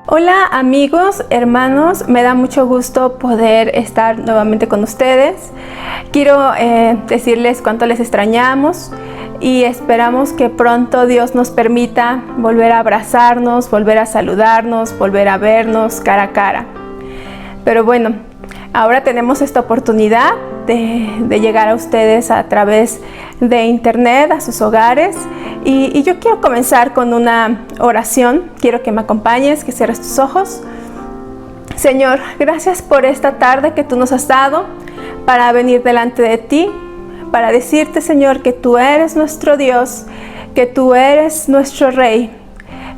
Hola amigos, hermanos, me da mucho gusto poder estar nuevamente con ustedes. Quiero decirles cuánto les extrañamos y esperamos que pronto Dios nos permita volver a abrazarnos, volver a saludarnos, volver a vernos cara a cara. Pero bueno, ahora tenemos esta oportunidad de llegar a ustedes a través de internet, a sus hogares. Y yo quiero comenzar con una oración. Quiero que me acompañes, que cierres tus ojos. Señor, gracias por esta tarde que tú nos has dado para venir delante de ti, para decirte, Señor, que tú eres nuestro Dios, que tú eres nuestro Rey.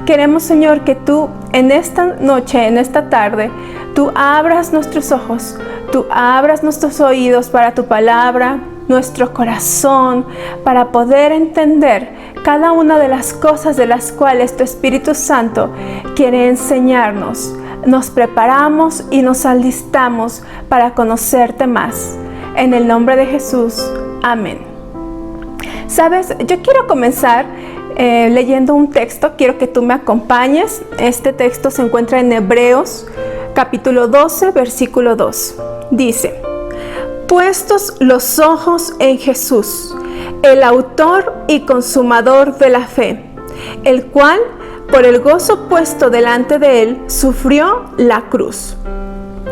Queremos, Señor, que tú en esta noche, en esta tarde, tú abras nuestros ojos, tú abras nuestros oídos para tu palabra, nuestro corazón, para poder entender cada una de las cosas de las cuales tu Espíritu Santo quiere enseñarnos. Nos preparamos y nos alistamos para conocerte más. En el nombre de Jesús, amén. Sabes, yo quiero comenzar leyendo un texto. Quiero que tú me acompañes. Este texto se encuentra en Hebreos, capítulo 12, versículo 2. Dice: puestos los ojos en Jesús, el autor y consumador de la fe, el cual, por el gozo puesto delante de él, sufrió la cruz,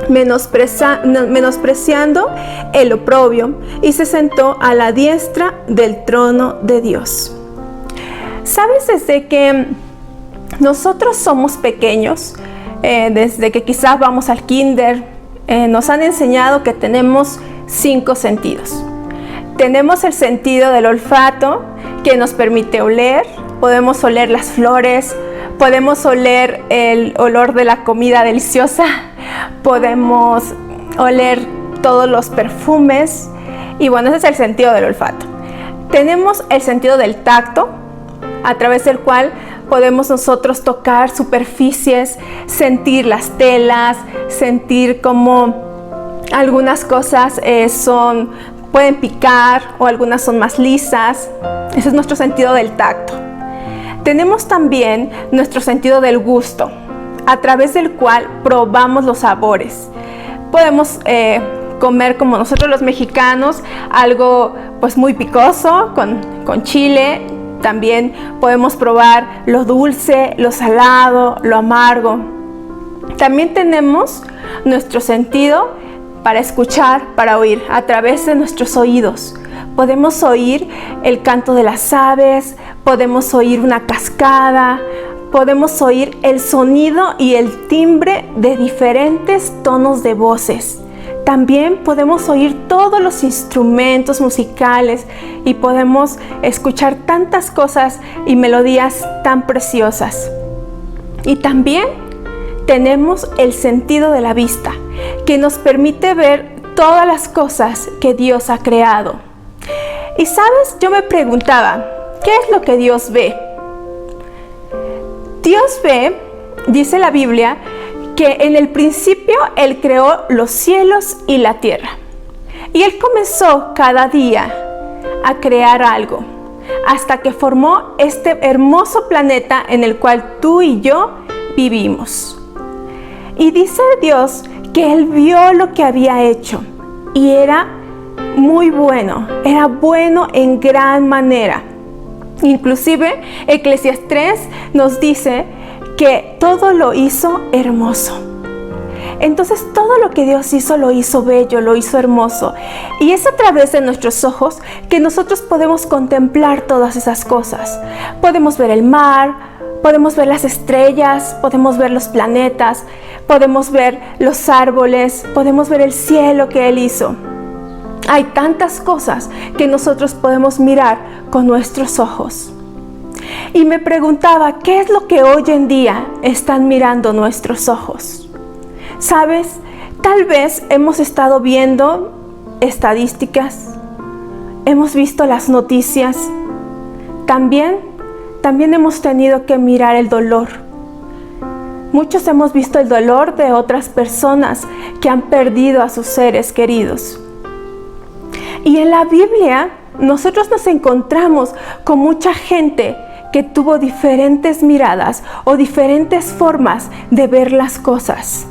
menospreciando el oprobio, y se sentó a la diestra del trono de Dios. ¿Sabes? Desde que nosotros somos pequeños, desde que quizás vamos al kinder, nos han enseñado que tenemos 5 sentidos. Tenemos el sentido del olfato, que nos permite oler. Podemos oler las flores, podemos oler el olor de la comida deliciosa, podemos oler todos los perfumes. Y bueno, ese es el sentido del olfato. Tenemos el sentido del tacto, a través del cual podemos nosotros tocar superficies, sentir las telas, sentir cómo algunas cosas pueden picar o algunas son más lisas. Ese es nuestro sentido del tacto. Tenemos también nuestro sentido del gusto, a través del cual probamos los sabores. Podemos comer, como nosotros los mexicanos, algo pues muy picoso con chile. También podemos probar lo dulce, lo salado, lo amargo. También tenemos nuestro sentido para escuchar, para oír, a través de nuestros oídos. Podemos oír el canto de las aves, podemos oír una cascada, podemos oír el sonido y el timbre de diferentes tonos de voces. También podemos oír todos los instrumentos musicales y podemos escuchar tantas cosas y melodías tan preciosas. Y también tenemos el sentido de la vista, que nos permite ver todas las cosas que Dios ha creado. Y sabes, yo me preguntaba, ¿qué es lo que Dios ve? Dios ve, dice la Biblia, que en el principio Él creó los cielos y la tierra. Y Él comenzó cada día a crear algo, hasta que formó este hermoso planeta en el cual tú y yo vivimos. Y dice Dios que Él vio lo que había hecho y era muy bueno, era bueno en gran manera. Inclusive Eclesiastés nos dice que todo lo hizo hermoso. Entonces todo lo que Dios hizo lo hizo bello, lo hizo hermoso. Y es a través de nuestros ojos que nosotros podemos contemplar todas esas cosas. Podemos ver el mar, podemos ver las estrellas, podemos ver los planetas, podemos ver los árboles, podemos ver el cielo que Él hizo. Hay tantas cosas que nosotros podemos mirar con nuestros ojos. Y me preguntaba, ¿qué es lo que hoy en día están mirando nuestros ojos? ¿Sabes? Tal vez hemos estado viendo estadísticas, hemos visto las noticias, también hemos tenido que mirar el dolor. Muchos hemos visto el dolor de otras personas que han perdido a sus seres queridos. Y en la Biblia nosotros nos encontramos con mucha gente que tuvo diferentes miradas o diferentes formas de ver las cosas.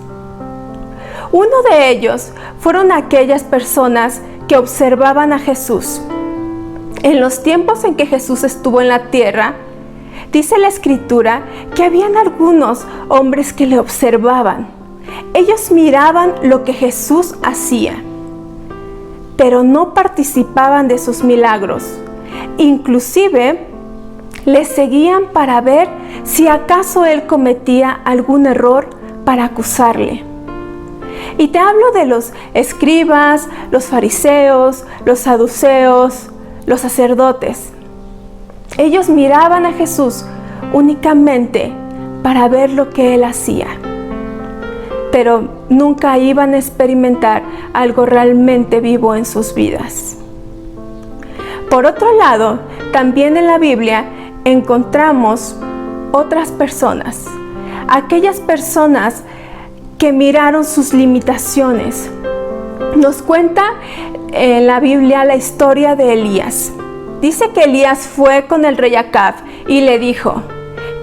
Uno de ellos fueron aquellas personas que observaban a Jesús. En los tiempos en que Jesús estuvo en la tierra, dice la Escritura que habían algunos hombres que le observaban. Ellos miraban lo que Jesús hacía, pero no participaban de sus milagros. Inclusive, le seguían para ver si acaso él cometía algún error para acusarle. Y te hablo de los escribas, los fariseos, los saduceos, los sacerdotes. Ellos miraban a Jesús únicamente para ver lo que él hacía, pero nunca iban a experimentar algo realmente vivo en sus vidas. Por otro lado, también en la Biblia encontramos otras personas, aquellas personas que miraron sus limitaciones. Nos cuenta en la Biblia la historia de Elías. Dice que Elías fue con el rey Acab y le dijo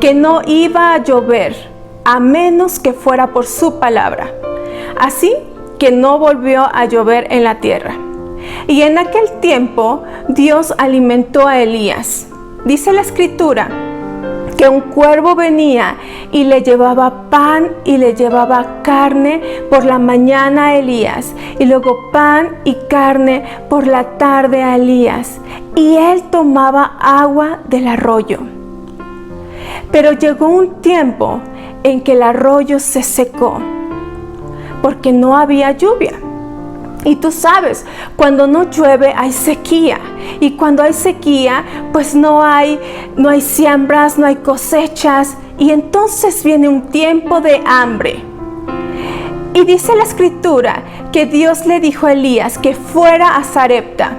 que no iba a llover a menos que fuera por su palabra. Así que no volvió a llover en la tierra. Y en aquel tiempo Dios alimentó a Elías. Dice la Escritura que un cuervo venía y le llevaba pan y le llevaba carne por la mañana a Elías, y luego pan y carne por la tarde a Elías, y él tomaba agua del arroyo. Pero llegó un tiempo en que el arroyo se secó porque no había lluvia. Y tú sabes, cuando no llueve hay sequía, y cuando hay sequía pues no hay siembras, no hay cosechas, y entonces viene un tiempo de hambre. Y dice la Escritura que Dios le dijo a Elías que fuera a Sarepta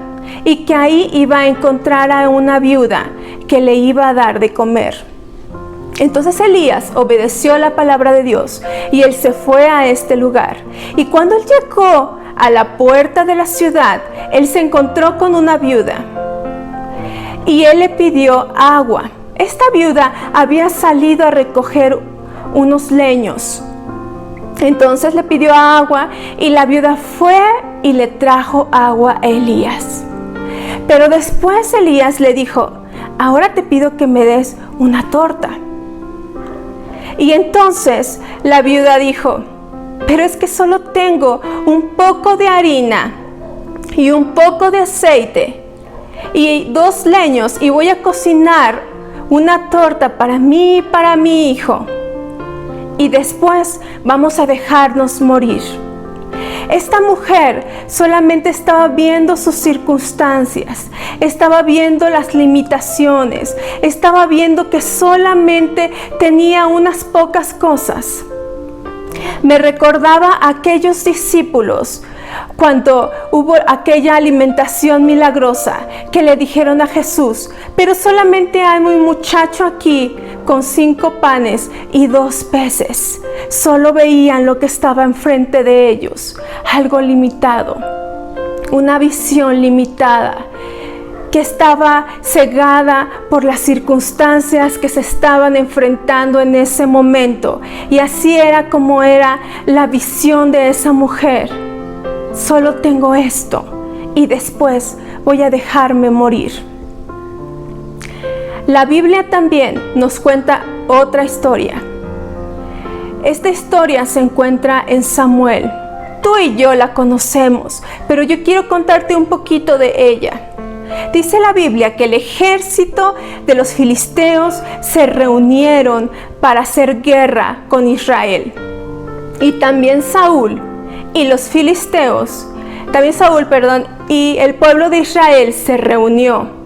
y que ahí iba a encontrar a una viuda que le iba a dar de comer. Entonces Elías obedeció la palabra de Dios y él se fue a este lugar. Y cuando él llegó a la puerta de la ciudad, él se encontró con una viuda y él le pidió agua. Esta viuda había salido a recoger unos leños. Entonces le pidió agua y la viuda fue y le trajo agua a Elías. Pero después Elías le dijo: ahora te pido que me des una torta. Y entonces la viuda dijo: pero es que solo tengo un poco de harina y un poco de aceite y 2 leños, y voy a cocinar una torta para mí y para mi hijo, y después vamos a dejarnos morir. Esta mujer solamente estaba viendo sus circunstancias, estaba viendo las limitaciones, estaba viendo que solamente tenía unas pocas cosas. Me recordaba a aquellos discípulos cuando hubo aquella alimentación milagrosa que le dijeron a Jesús: pero solamente hay un muchacho aquí con 5 panes y 2 peces. Solo veían lo que estaba enfrente de ellos, algo limitado, una visión limitada, que estaba cegada por las circunstancias que se estaban enfrentando en ese momento. Y así era como era la visión de esa mujer: solo tengo esto y después voy a dejarme morir. La Biblia también nos cuenta otra historia. Esta historia se encuentra en Samuel. Tú y yo la conocemos, pero yo quiero contarte un poquito de ella. Dice la Biblia que el ejército de los filisteos se reunieron para hacer guerra con Israel. Y también Saúl y los filisteos, y el pueblo de Israel se reunió.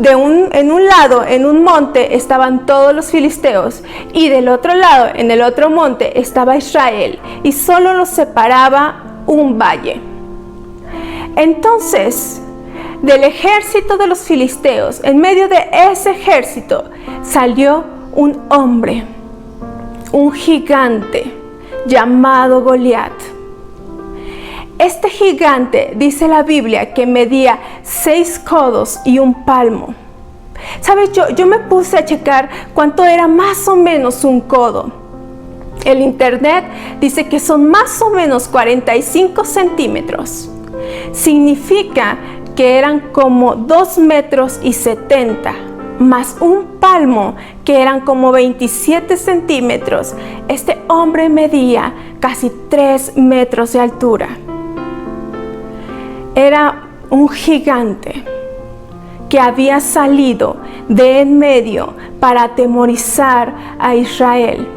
En un lado, en un monte, estaban todos los filisteos, y del otro lado, en el otro monte, estaba Israel, y solo los separaba un valle. Entonces, del ejército de los filisteos, en medio de ese ejército, salió un hombre, un gigante llamado Goliat. Este gigante, dice la Biblia, que medía 6 codos y un palmo. ¿Sabes? Yo me puse a checar cuánto era más o menos un codo. El internet dice que son más o menos 45 centímetros. Significa que eran como 2,70 metros, más un palmo que eran como 27 centímetros. Este hombre medía casi 3 metros de altura. Era un gigante que había salido de en medio para atemorizar a Israel.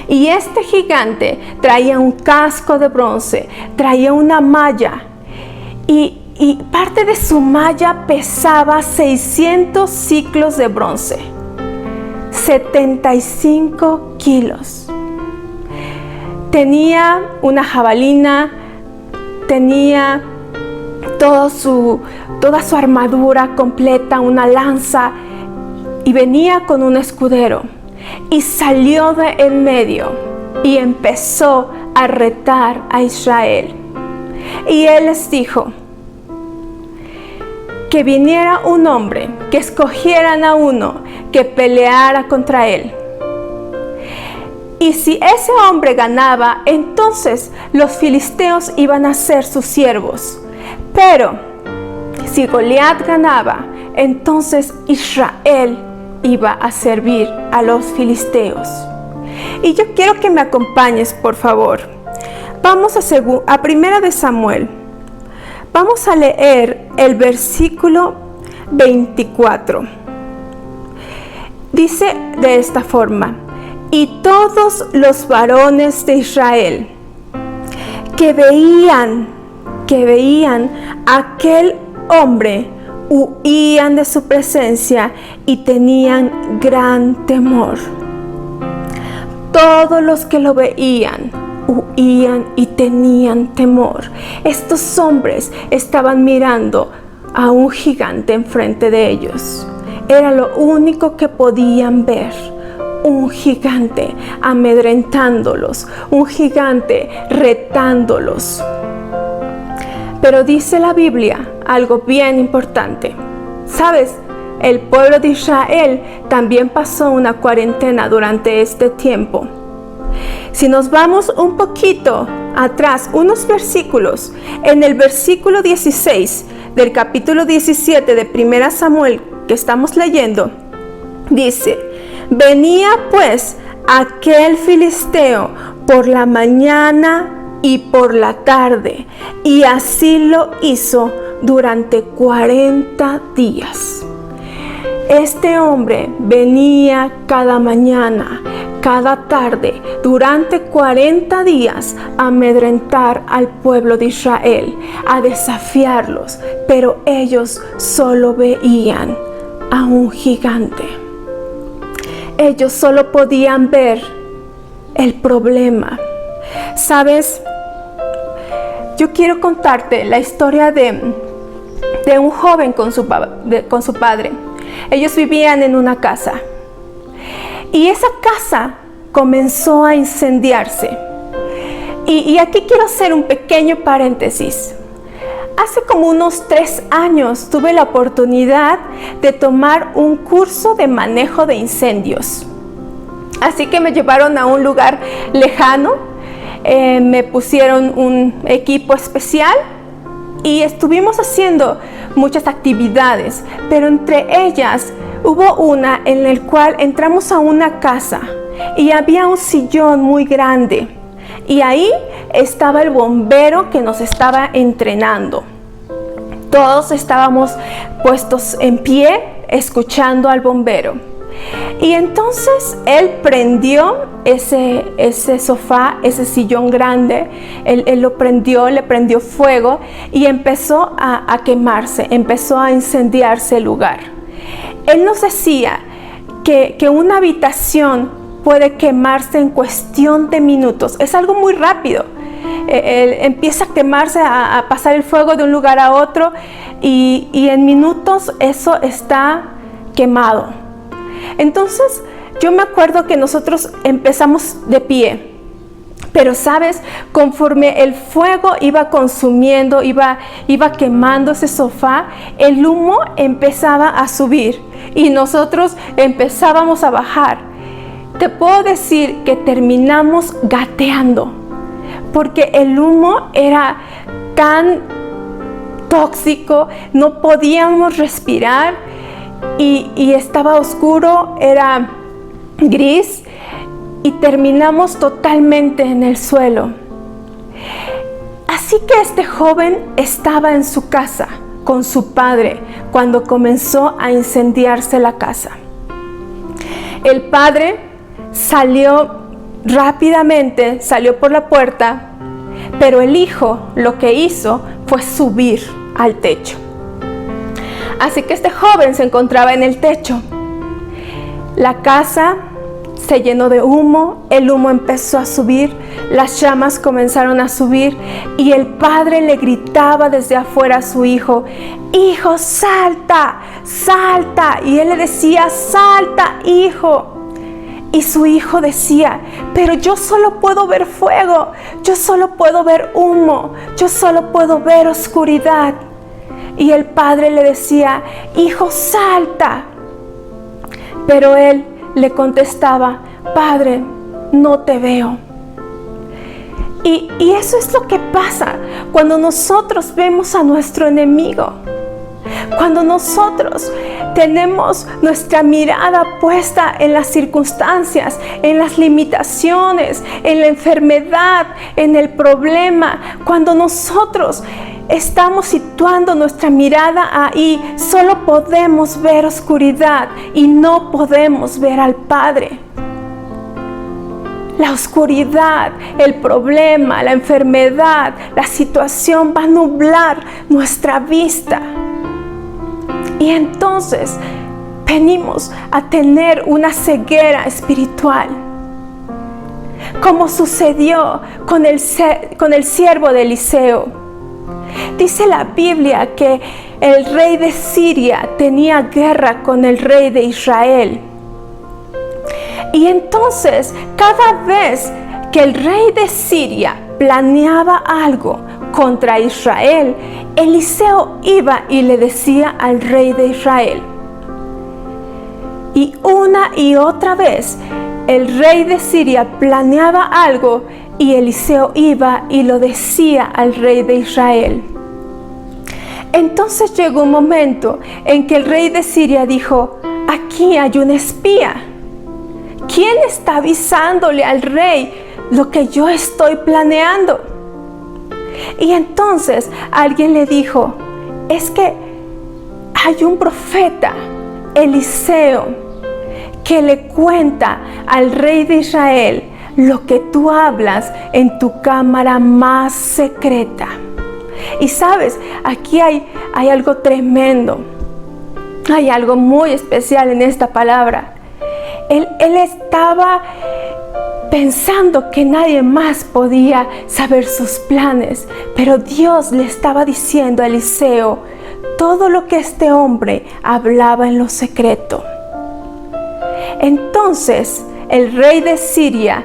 Y este gigante traía un casco de bronce, traía una malla y parte de su malla pesaba 600 siclos de bronce, 75 kilos. Tenía una jabalina, tenía toda su armadura completa, una lanza, y venía con un escudero. Y salió de en medio y empezó a retar a Israel. Y él les dijo que viniera un hombre, que escogieran a uno que peleara contra él. Y si ese hombre ganaba, entonces los filisteos iban a ser sus siervos. Pero si Goliat ganaba, entonces Israel iba a servir a los filisteos. Y yo quiero que me acompañes, por favor. Vamos a Primera de Samuel. Vamos a leer el versículo 24. Dice de esta forma: y todos los varones de Israel que veían a aquel hombre huían de su presencia y tenían gran temor. Todos los que lo veían huían y tenían temor. Estos hombres estaban mirando a un gigante enfrente de ellos. Era lo único que podían ver. Un gigante amedrentándolos, un gigante retándolos. Pero dice la Biblia algo bien importante. ¿Sabes? El pueblo de Israel también pasó una cuarentena durante este tiempo. Si nos vamos un poquito atrás, unos versículos, en el versículo 16 del capítulo 17 de 1 Samuel que estamos leyendo, dice: venía pues aquel filisteo por la mañana y por la tarde, y así lo hizo durante 40 días. Este hombre venía cada mañana, cada tarde, durante 40 días a amedrentar al pueblo de Israel, a desafiarlos, pero ellos solo veían a un gigante. Ellos solo podían ver el problema. ¿Sabes? Yo quiero contarte la historia de un joven con su padre. Ellos vivían en una casa y esa casa comenzó a incendiarse. Y aquí quiero hacer un pequeño paréntesis. Hace como unos 3 años tuve la oportunidad de tomar un curso de manejo de incendios. Así que me llevaron a un lugar lejano, me pusieron un equipo especial y estuvimos haciendo muchas actividades, pero entre ellas hubo una en la cual entramos a una casa y había un sillón muy grande y ahí estaba el bombero que nos estaba entrenando. Todos estábamos puestos en pie escuchando al bombero. Y entonces él prendió ese sofá, ese sillón grande, él lo prendió, le prendió fuego y empezó a quemarse, empezó a incendiarse el lugar. Él nos decía que una habitación puede quemarse en cuestión de minutos, es algo muy rápido. Empieza a quemarse, a pasar el fuego de un lugar a otro y en minutos eso está quemado. Entonces yo me acuerdo que nosotros empezamos de pie, Pero sabes, conforme el fuego iba consumiendo, iba quemando ese sofá, el humo empezaba a subir y nosotros empezábamos a bajar. Te puedo decir que terminamos gateando, porque el humo era tan tóxico, no podíamos respirar y estaba oscuro, era gris. Y terminamos totalmente en el suelo. Así que este joven estaba en su casa con su padre cuando comenzó a incendiarse la casa. El padre salió rápidamente, salió por la puerta, pero el hijo lo que hizo fue subir al techo. Así que este joven se encontraba en el techo. La casa se llenó de humo, el humo empezó a subir, las llamas comenzaron a subir y el padre le gritaba desde afuera a su hijo: hijo, salta, salta. Y él le decía: salta, hijo. Y su hijo decía: pero yo solo puedo ver fuego, yo solo puedo ver humo, yo solo puedo ver oscuridad. Y el padre le decía: hijo, salta. Pero él le contestaba: padre, no te veo. Y eso es lo que pasa cuando nosotros vemos a nuestro enemigo. Cuando nosotros tenemos nuestra mirada puesta en las circunstancias, en las limitaciones, en la enfermedad, en el problema, cuando nosotros estamos situando nuestra mirada ahí, solo podemos ver oscuridad y no podemos ver al Padre. La oscuridad, el problema, la enfermedad, la situación va a nublar nuestra vista. Y entonces venimos a tener una ceguera espiritual, como sucedió con el siervo de Eliseo. Dice la Biblia que el rey de Siria tenía guerra con el rey de Israel. Y entonces, cada vez que el rey de Siria planeaba algo contra Israel, Eliseo iba y le decía al rey de Israel. Y una y otra vez, el rey de Siria planeaba algo y Eliseo iba y lo decía al rey de Israel. Entonces llegó un momento en que el rey de Siria dijo: aquí hay un espía. ¿Quién está avisándole al rey lo que yo estoy planeando? Y entonces alguien le dijo: es que hay un profeta, Eliseo, que le cuenta al rey de Israel lo que tú hablas en tu cámara más secreta. Y sabes, aquí hay algo tremendo, hay algo muy especial en esta palabra. Él estaba pensando que nadie más podía saber sus planes, pero Dios le estaba diciendo a Eliseo todo lo que este hombre hablaba en lo secreto. Entonces el rey de Siria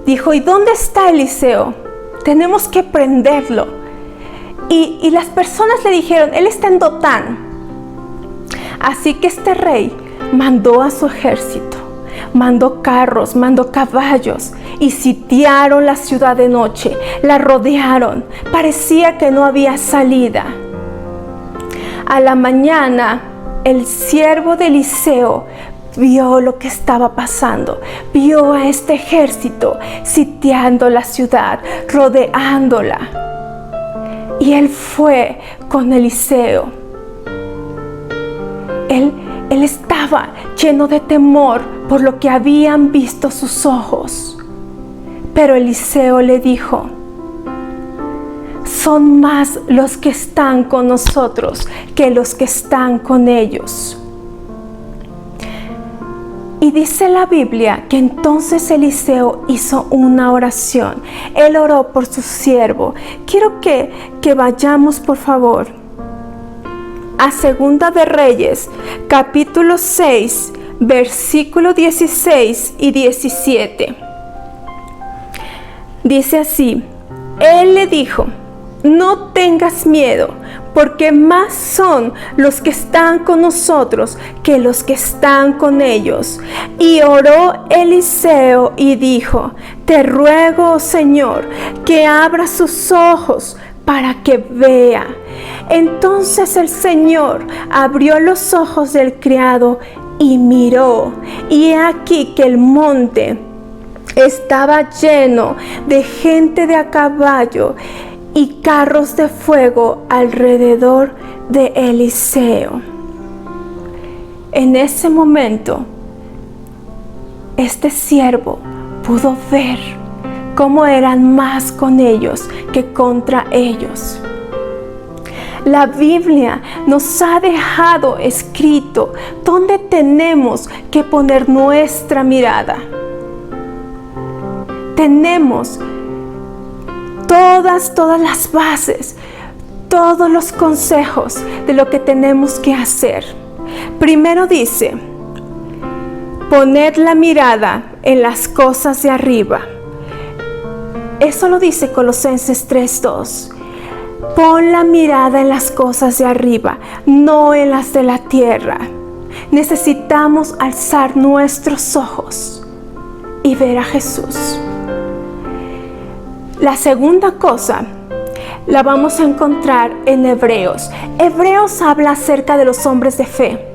dijo: ¿y dónde está Eliseo? Tenemos que prenderlo. Y las personas le dijeron: él está en Dotán. Así que este rey mandó a su ejército, mandó carros, mandó caballos y sitiaron la ciudad de noche, la rodearon. Parecía que no había salida. A la mañana, el siervo de Eliseo vio lo que estaba pasando, vio a este ejército sitiando la ciudad, rodeándola. Y él fue con Eliseo. Él estaba lleno de temor por lo que habían visto sus ojos. Pero Eliseo le dijo: son más los que están con nosotros que los que están con ellos. Y dice la Biblia que entonces Eliseo hizo una oración. Él oró por su siervo. Quiero que vayamos, por favor, a Segunda de Reyes, capítulo 6, versículos 16 y 17. Dice así: Él le dijo: no tengas miedo, porque más son los que están con nosotros que los que están con ellos. Y oró Eliseo y dijo: te ruego, Señor, que abra sus ojos para que vea. Entonces el Señor abrió los ojos del criado y miró, y he aquí que el monte estaba lleno de gente de a caballo y carros de fuego alrededor de Eliseo. En ese momento, este siervo pudo ver cómo eran más con ellos que contra ellos. La Biblia nos ha dejado escrito dónde tenemos que poner nuestra mirada. Tenemos todas las bases, todos los consejos de lo que tenemos que hacer. Primero dice: poned la mirada en las cosas de arriba. Eso lo dice Colosenses 3:2. Pon la mirada en las cosas de arriba, no en las de la tierra. Necesitamos alzar nuestros ojos y ver a Jesús. La segunda cosa la vamos a encontrar en Hebreos. Hebreos habla acerca de los hombres de fe.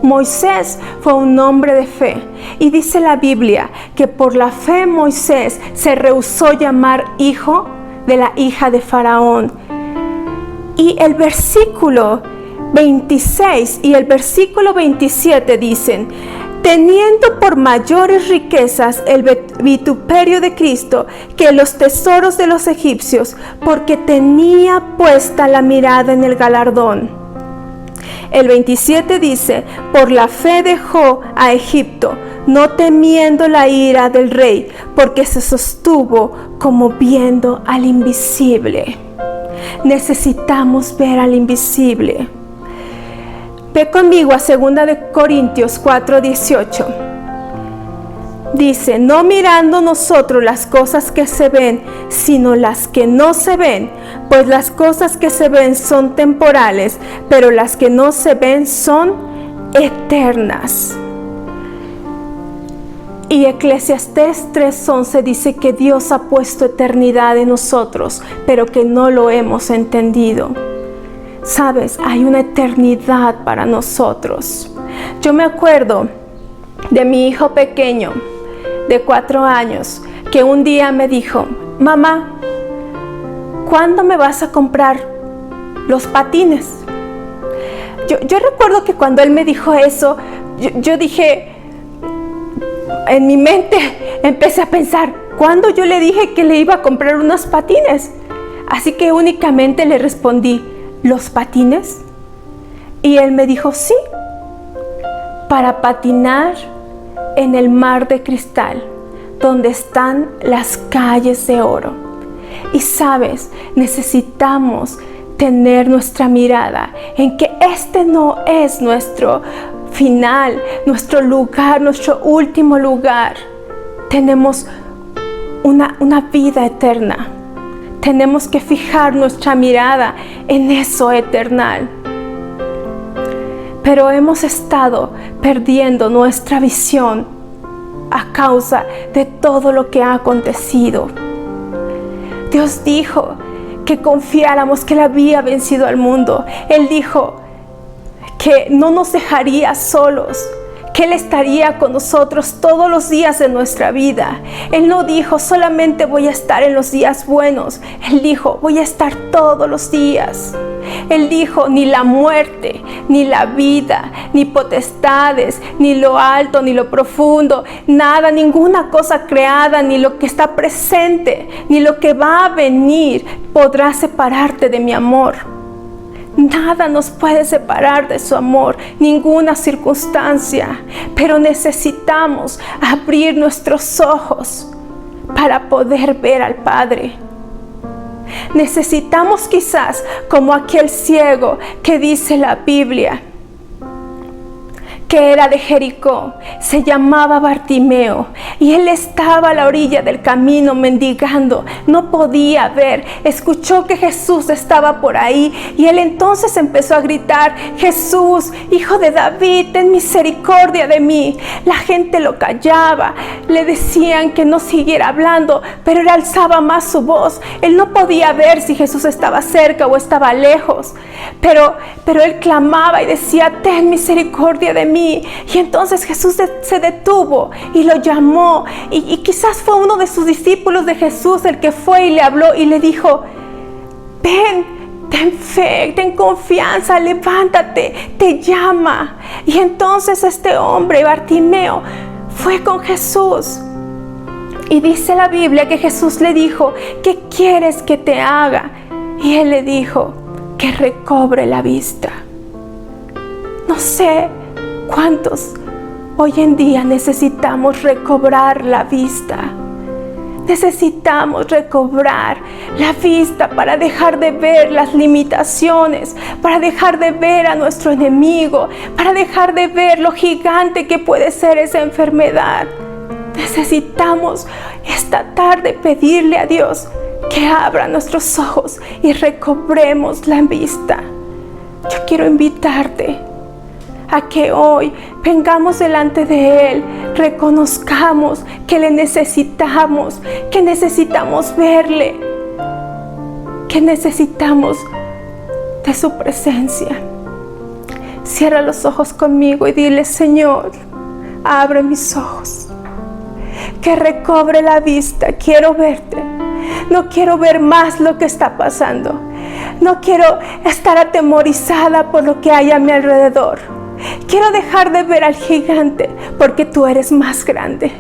Moisés fue un hombre de fe, y dice la Biblia que por la fe Moisés se rehusó llamar hijo de la hija de Faraón. Y el versículo 26 y el versículo 27 dicen: teniendo por mayores riquezas el vituperio de Cristo que los tesoros de los egipcios, porque tenía puesta la mirada en el galardón. El 27 dice: por la fe dejó a Egipto, no temiendo la ira del rey, porque se sostuvo como viendo al invisible. Necesitamos ver al invisible. Ve conmigo a 2 Corintios 4:18. Dice: no mirando nosotros las cosas que se ven, sino las que no se ven, pues las cosas que se ven son temporales, pero las que no se ven son eternas. Y Eclesiastés 3:11 dice que Dios ha puesto eternidad en nosotros, pero que no lo hemos entendido. Sabes, hay una eternidad para nosotros. Yo me acuerdo de mi hijo pequeño de 4 años que un día me dijo: mamá, ¿cuándo me vas a comprar los patines? Yo recuerdo que cuando él me dijo eso, yo dije, en mi mente empecé a pensar, ¿cuándo yo le dije que le iba a comprar unos patines? Así que únicamente le respondí: ¿los patines? Y él me dijo: sí, para patinar en el mar de cristal, donde están las calles de oro. Y sabes, necesitamos tener nuestra mirada en que este no es nuestro final, nuestro lugar, nuestro último lugar. Tenemos una vida eterna. Tenemos que fijar nuestra mirada en eso eternal. Pero hemos estado perdiendo nuestra visión a causa de todo lo que ha acontecido. Dios dijo que confiáramos que Él había vencido al mundo. Él dijo que no nos dejaría solos, que Él estaría con nosotros todos los días de nuestra vida. Él no dijo solamente voy a estar en los días buenos. Él dijo voy a estar todos los días. Él dijo ni la muerte, ni la vida, ni potestades, ni lo alto, ni lo profundo, nada, ninguna cosa creada, ni lo que está presente, ni lo que va a venir podrá separarte de mi amor. Nada nos puede separar de su amor, ninguna circunstancia, pero necesitamos abrir nuestros ojos para poder ver al Padre. Necesitamos quizás como aquel ciego que dice la Biblia, que era de Jericó. Se llamaba Bartimeo y él estaba a la orilla del camino mendigando. No podía ver. Escuchó que Jesús estaba por ahí y él entonces empezó a gritar: Jesús, Hijo de David, ten misericordia de mí. La gente lo callaba, le decían que no siguiera hablando, pero él alzaba más su voz. Él no podía ver si Jesús estaba cerca o estaba lejos, pero él clamaba y decía: ten misericordia de mí. Y entonces Jesús se detuvo y lo llamó, y quizás fue uno de sus discípulos de Jesús el que fue y le habló y le dijo: ven, ten fe, ten confianza, levántate, te llama. Y entonces este hombre, Bartimeo, fue con Jesús. Y dice la Biblia que Jesús le dijo: ¿qué quieres que te haga? Y él le dijo: que recobre la vista. No sé cuántos hoy en día necesitamos recobrar la vista. Necesitamos recobrar la vista para dejar de ver las limitaciones, para dejar de ver a nuestro enemigo, para dejar de ver lo gigante que puede ser esa enfermedad. Necesitamos esta tarde pedirle a Dios que abra nuestros ojos y recobremos la vista. Yo quiero invitarte a que hoy vengamos delante de Él, reconozcamos que le necesitamos, que necesitamos verle, que necesitamos de su presencia. Cierra los ojos conmigo y dile: Señor, abre mis ojos, que recobre la vista. Quiero verte. No quiero ver más lo que está pasando. No quiero estar atemorizada por lo que hay a mi alrededor. Quiero dejar de ver al gigante porque tú eres más grande.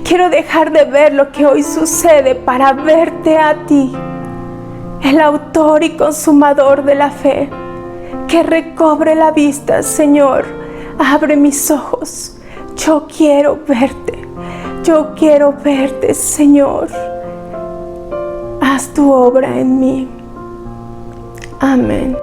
Quiero dejar de ver lo que hoy sucede para verte a ti, el autor y consumador de la fe. Que recobre la vista, Señor. Abre mis ojos. Yo quiero verte. Yo quiero verte, Señor. Haz tu obra en mí. Amén.